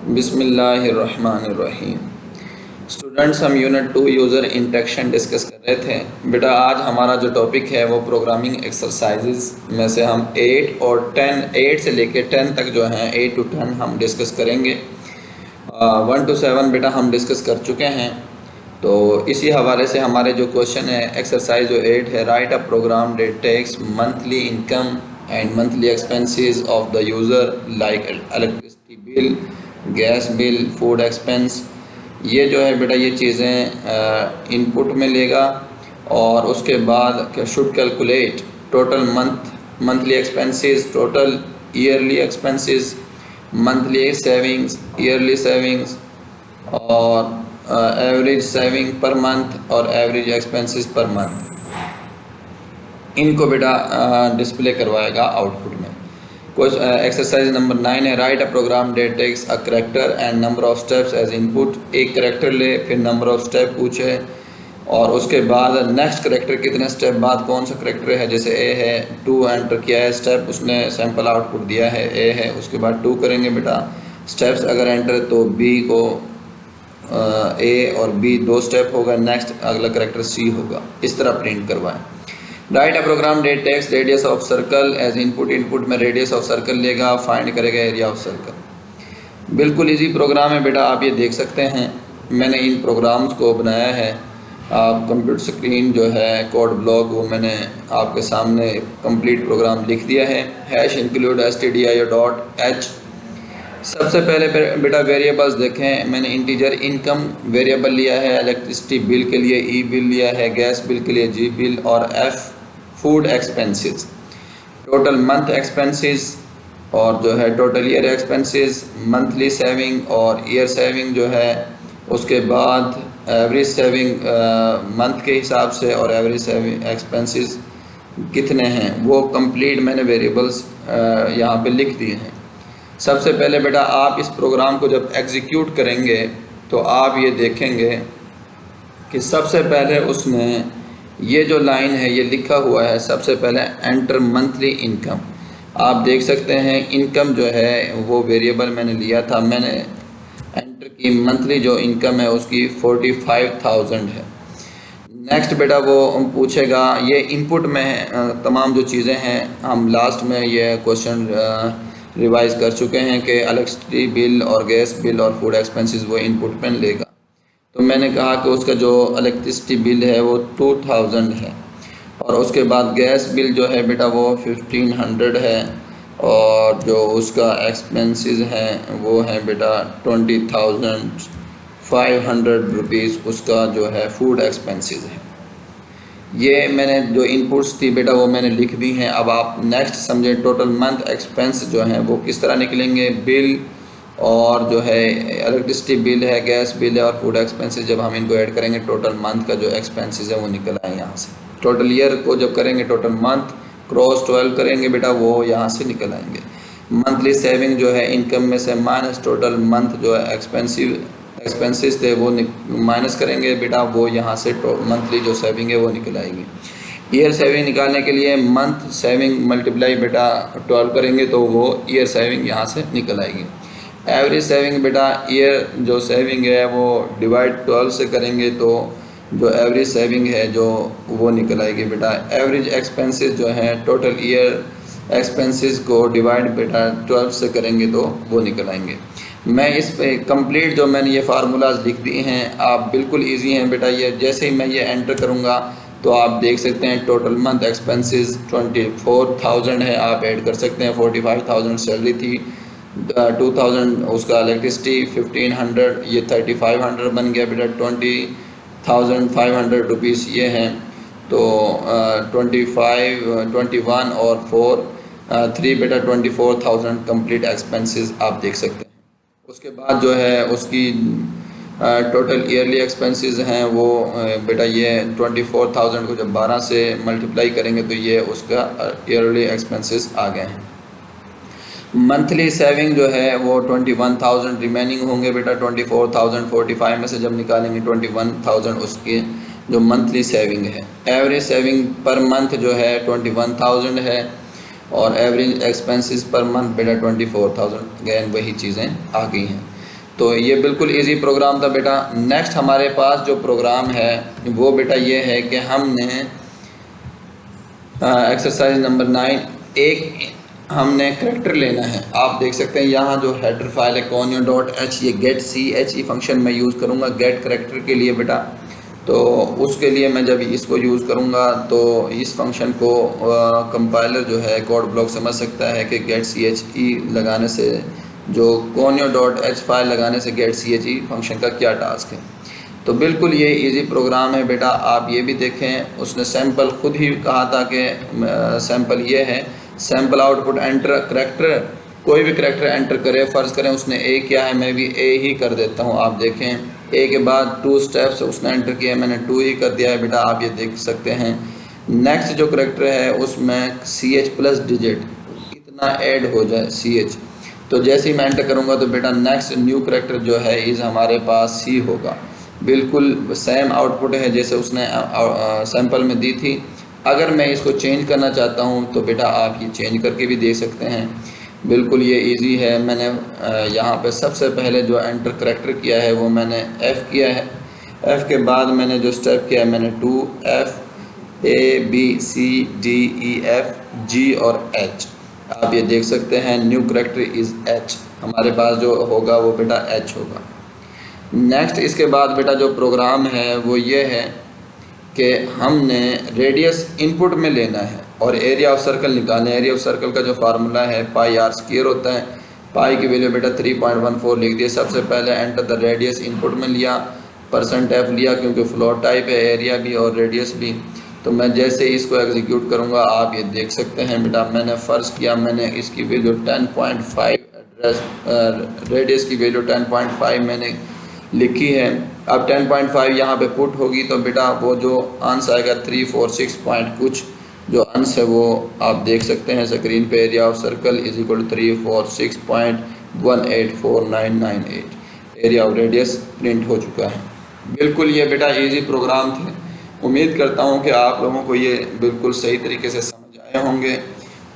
बिस्मिल्लाहिर्रहमानिर्रहीम। स्टूडेंट्स, हम unit 2 user interaction discuss कर रहे थे। बेटा आज हमारा जो टॉपिक है वो प्रोग्रामिंग एक्सरसाइजेज में से हम 8 और 10, 8 से लेके 10 तक जो हैं 8 to 10 हम डिस्कस करेंगे। 1 to 7 बेटा हम डिस्कस कर चुके हैं। तो इसी हवाले से हमारे जो क्वेश्चन है एक्सरसाइज जो 8 है, write a program that takes monthly income and monthly expenses of the user like electricity bill, gas bill, food expense. ये जो है बेटा ये चीज़ें इनपुट में लेगा और उसके बाद should calculate total monthly expenses, total yearly expenses, monthly savings, yearly savings और एवरेज सेविंग पर मंथ और एवरेज एक्सपेंसेस पर मंथ। इनको बेटा डिस्प्ले करवाएगा आउटपुट में। एक्सरसाइज नंबर 9 है, write a program that takes a character and number of steps as input. एक character ले, फिर नंबर ऑफ स्टेप पूछे और उसके बाद नेक्स्ट करेक्टर कितने स्टेप बाद कौन सा करेक्टर है। जैसे ए है 2 एंटर किया है स्टेप, उसने सैम्पल आउटपुट दिया है ए है, उसके बाद 2 करेंगे बेटा स्टेप्स अगर एंटर तो बी को ए और बी 2 स्टेप होगा, नेक्स्ट अगला करेक्टर सी होगा। इस तरह प्रिंट करवाएं। Write a program that takes radius of circle as input. Input में रेडियस ऑफ सर्कल लेगा, फाइंड करेगा एरिया ऑफ सर्कल। बिल्कुल इजी प्रोग्राम है बेटा, आप ये देख सकते हैं। मैंने इन प्रोग्राम्स को बनाया है, आप कंप्यूटर स्क्रीन जो है कोड ब्लॉक वो मैंने आपके सामने कंप्लीट प्रोग्राम लिख दिया है। Hash include stdio.h। सबसे पहले बेटा वेरिएबल्स देखें, मैंने इंटीजर इनकम वेरिएबल लिया है, इलेक्ट्रिसिटी बिल के लिए ई बिल लिया है, गैस बिल के लिए जी बिल और F food expenses, total month expenses और जो है total year expenses, monthly saving और ईयर सेविंग जो है, उसके बाद एवरेज सेविंग मंथ के हिसाब से और एवरेज सेविंग एक्सपेंसेस कितने हैं वो कंप्लीट मैंने वेरिएबल्स यहाँ पे लिख दिए हैं। सबसे पहले बेटा आप इस प्रोग्राम को जब एग्जीक्यूट करेंगे तो आप ये देखेंगे कि सबसे पहले उसने ये जो लाइन है ये लिखा हुआ है, सबसे पहले एंटर मंथली इनकम। आप देख सकते हैं इनकम जो है वो वेरिएबल मैंने लिया था, मैंने एंटर की मंथली जो इनकम है उसकी 45,000 है। नेक्स्ट बेटा वो पूछेगा, ये इनपुट में है तमाम जो चीज़ें हैं, हम लास्ट में ये क्वेश्चन रिवाइज कर चुके हैं कि इलेक्ट्रिसिटी बिल और गैस बिल और फूड एक्सपेंसेस वो इनपुट में लेगा। तो मैंने कहा कि उसका जो इलेक्ट्रिसिटी बिल है वो 2000 है और उसके बाद गैस बिल जो है बेटा वो 1500 है और जो उसका एक्सपेंसेस हैं वो है बेटा 20,500 रुपीज़ उसका जो है फूड एक्सपेंसेस है। ये मैंने जो इनपुट्स थी बेटा वो मैंने लिख दी हैं। अब आप नेक्स्ट समझें टोटल मंथ एक्सपेंस जो है वो किस तरह निकलेंगे। बिल और जो है इलेक्ट्रिसिटी बिल है, गैस बिल है और फूड एक्सपेंसेस जब हम इनको ऐड करेंगे टोटल मंथ का जो एक्सपेंसेस है वो निकल आए यहाँ से। टोटल ईयर को जब करेंगे टोटल मंथ क्रॉस 12 करेंगे बेटा वो यहाँ से निकल आएंगे। मंथली सेविंग जो है इनकम में से माइनस टोटल मंथ जो है एक्सपेंसेस थे वो माइनस करेंगे बेटा, वो यहाँ से मंथली जो सेविंग है वो निकल आएगी। ईयर सेविंग निकालने के लिए मंथ सेविंग मल्टीप्लाई बेटा 12 करेंगे तो वो ईयर सेविंग यहाँ से निकल आएगी। एवरेज सेविंग बेटा ईयर जो सेविंग है वो डिवाइड 12 से करेंगे तो जो एवरेज सेविंग है जो वो निकल आएगी बेटा। एवरेज एक्सपेंसेस जो है टोटल ईयर एक्सपेंसेस को डिवाइड बेटा 12 से करेंगे तो वो निकल आएंगे। मैं इस पे कंप्लीट जो मैंने ये फार्मूलाज लिख दिए हैं, आप बिल्कुल इजी हैं बेटा। ये जैसे ही मैं ये एंटर करूँगा तो आप देख सकते हैं टोटल मंथ एक्सपेंसेस 24,000 है, आप ऐड कर सकते हैं। 45,000 सैलरी थी, 2000 उसका इलेक्ट्रिसिटी, 1500 ये 3500 बन गया बेटा। 20,500 रुपीज़ ये हैं तो 25, 21 और 4, 3 बेटा 24,000 कंप्लीट एक्सपेंसेस आप देख सकते हैं। उसके बाद जो है उसकी टोटल ईयरली एक्सपेंसेस हैं वो बेटा ये 24,000 को जब 12 से मल्टीप्लाई करेंगे तो ये उसका ईयरली एक्सपेंसेस आ गए हैं। मंथली सेविंग जो है वो 21,000 रिमेनिंग होंगे बेटा। 24,045 में से जब निकालेंगे 21,000 उसकी जो मंथली सेविंग है। एवरेज सेविंग पर मंथ जो है 21,000 है और एवरेज एक्सपेंसेस पर मंथ बेटा 24,000। अगेन वही चीज़ें आ गई हैं। तो ये बिल्कुल इजी प्रोग्राम था बेटा। नेक्स्ट हमारे पास जो प्रोग्राम है वो बेटा ये है कि हमने एक्सरसाइज नंबर 9 एक हमने करेक्टर लेना है। आप देख सकते हैं यहाँ जो हेडर फाइल है conio.h, ये गेट ch फंक्शन मैं यूज़ करूँगा गेट करेक्टर के लिए बेटा। तो उसके लिए मैं जब इसको यूज़ करूँगा तो इस फंक्शन को कंपाइलर जो है कोड ब्लॉक समझ सकता है कि गेट चे लगाने से, जो conio.h फाइल लगाने से गेट चे फंक्शन का क्या टास्क है। तो बिल्कुल ये इजी प्रोग्राम है बेटा। आप ये भी देखें, उसने सैंपल खुद ही कहा था कि सैंपल ये है, सैंपल आउटपुट एंटर करेक्टर, कोई भी करेक्टर एंटर करे, फ़र्ज़ करें उसने ए किया है, मैं भी ए ही कर देता हूँ। आप देखें ए के बाद 2 स्टेप्स उसने एंटर किया है, मैंने 2 ही कर दिया है बेटा, आप ये देख सकते हैं। नेक्स्ट जो करेक्टर है उसमें CH प्लस डिजिट कितना ऐड हो जाए CH, तो जैसे ही मैं एंटर करूँगा तो बेटा नेक्स्ट न्यू करेक्टर जो है इज़ हमारे पास C होगा। बिल्कुल सेम आउटपुट है जैसे उसने सैंपल में दी थी। अगर मैं इसको चेंज करना चाहता हूँ तो बेटा आप ये चेंज करके भी देख सकते हैं। बिल्कुल ये इजी है। मैंने यहाँ पे सबसे पहले जो एंटर करेक्टर किया है वो मैंने F किया है। F के बाद मैंने जो स्टेप किया है मैंने 2 F A B C D E F G और H। आप ये देख सकते हैं न्यू करेक्टर इज़ H, हमारे पास जो होगा वो बेटा H होगा। नेक्स्ट इसके बाद बेटा जो प्रोग्राम है वो ये है कि हमने रेडियस इनपुट में लेना है और एरिया ऑफ सर्कल निकालना है। एरिया ऑफ सर्कल का जो फार्मूला है पाई आर स्क्वायर होता है। पाई की वैल्यू बेटा 3.14 लिख दिया। सबसे पहले एंटर द रेडियस इनपुट में लिया, %f लिया क्योंकि फ्लोट टाइप है, एरिया भी और रेडियस भी। तो मैं जैसे इसको एग्जीक्यूट करूँगा आप ये देख सकते हैं बेटा, मैंने फ़र्ज़ किया मैंने इसकी वैल्यू 10.5 एड्रेस रेडियस की वैल्यू 10.5 मैंने लिखी है। अब 10.5 यहाँ पे पुट होगी तो बेटा वो जो आंसर आएगा 346 पॉइंट कुछ जो आंसर है वो आप देख सकते हैं स्क्रीन पे। Area of circle is equal to 346.184998। Area of radius print हो चुका है। बिल्कुल ये बेटा इजी प्रोग्राम थे। उम्मीद करता हूँ कि आप लोगों को ये बिल्कुल सही तरीके से समझ आए होंगे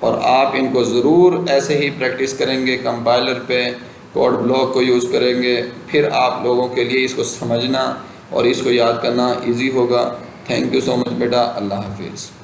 और आप इनको ज़रूर ऐसे ही प्रैक्टिस करेंगे, कंपाइलर पे कोड ब्लॉक को यूज़ करेंगे, फिर आप लोगों के लिए इसको समझना और इसको याद करना इजी होगा। थैंक यू सो मच बेटा। अल्लाह हाफिज़।